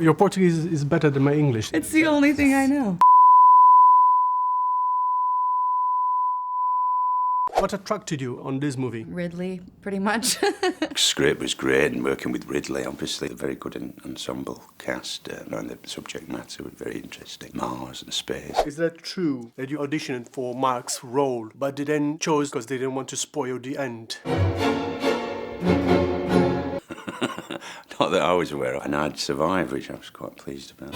Your Portuguese is better than my English. It's the only thing I know. What attracted you on this movie? Ridley, pretty much. Script was great, and working with Ridley, obviously, a very good ensemble cast. Knowing the subject matter was very interesting. Mars and space. Is that true that you auditioned for Mark's role, but they then chose because they didn't want to spoil the end? Not that I was aware of. And I'd survived, which I was quite pleased about.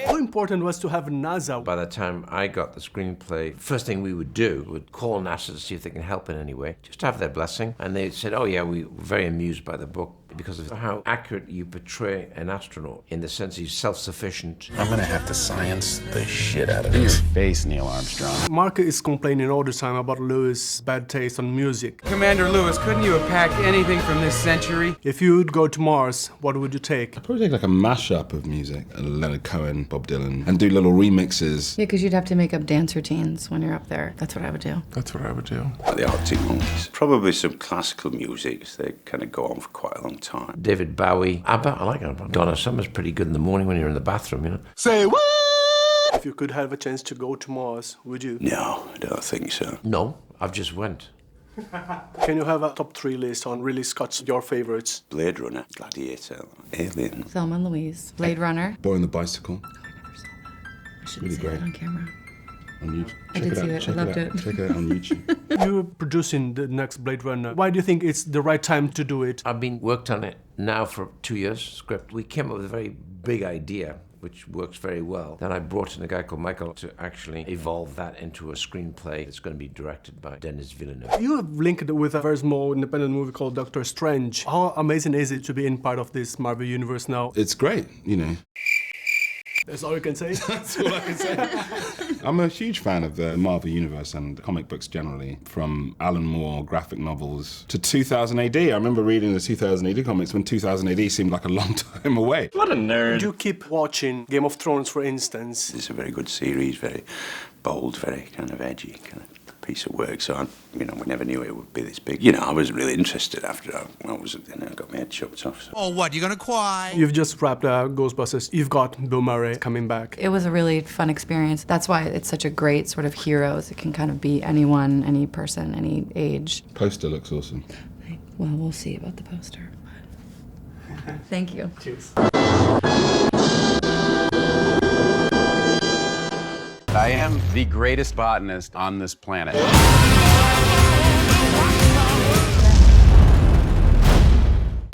How important was to have NASA? By the time I got the screenplay, first thing we would do would call NASA to see if they can help in any way, just to have their blessing. And they said, oh yeah, we were very amused by the book because of how accurate you portray an astronaut in the sense he's self-sufficient. I'm gonna have to science the shit out of your face, Neil Armstrong. Mark is complaining all the time about Lewis' bad taste on music. Commander Lewis, couldn't you have packed anything from this century? If you would go to Mars, what would you take? I'd probably take like a mashup of music, Leonard Cohen, Bob Dylan, and do little remixes. Yeah, because you'd have to make up dance routines when you're up there. That's what I would do. That's what I would do. Like the Arctic Monkeys. Probably some classical music. They kind of go on for quite a long time. David Bowie, ABBA, I like ABBA. Donna Summer's pretty good in the morning when you're in the bathroom, you know. Say what? If you could have a chance to go to Mars, would you? No, I don't think so. No, I've just went. Can you have a top 3 list on Ridley Scott's your favorites? Blade Runner, Gladiator, Alien. Thelma and Louise, Blade Runner. Boy on the Bicycle. I shouldn't Really say great. that on camera. On YouTube. I did see it. I loved it. Check it out on YouTube. You're producing the next Blade Runner. Why do you think it's the right time to do it? I've been worked on it now for 2 years, script. We came up with a very big idea, which works very well. Then I brought in a guy called Michael to actually evolve that into a screenplay that's going to be directed by Denis Villeneuve. You have linked it with a very small independent movie called Doctor Strange. How amazing is it to be in part of this Marvel universe now? It's great, you know. That's all you can say? That's all I can say. I'm a huge fan of the Marvel Universe and comic books generally, from Alan Moore graphic novels to 2000 AD. I remember reading the 2000 AD comics when 2000 AD seemed like a long time away. What a nerd. Do you keep watching Game of Thrones, for instance? It's a very good series, very bold, very kind of edgy kind of piece of work. So, we never knew it would be this big. I was really interested after I got my head chopped off. So. Oh, what, you gonna cry? You've just wrapped Ghostbusters. You've got Bill Murray coming back. It was a really fun experience. That's why it's such a great sort of heroes. It can kind of be anyone, any person, any age. Poster looks awesome. Well, we'll see about the poster. Thank you. Cheers. I am the greatest botanist on this planet.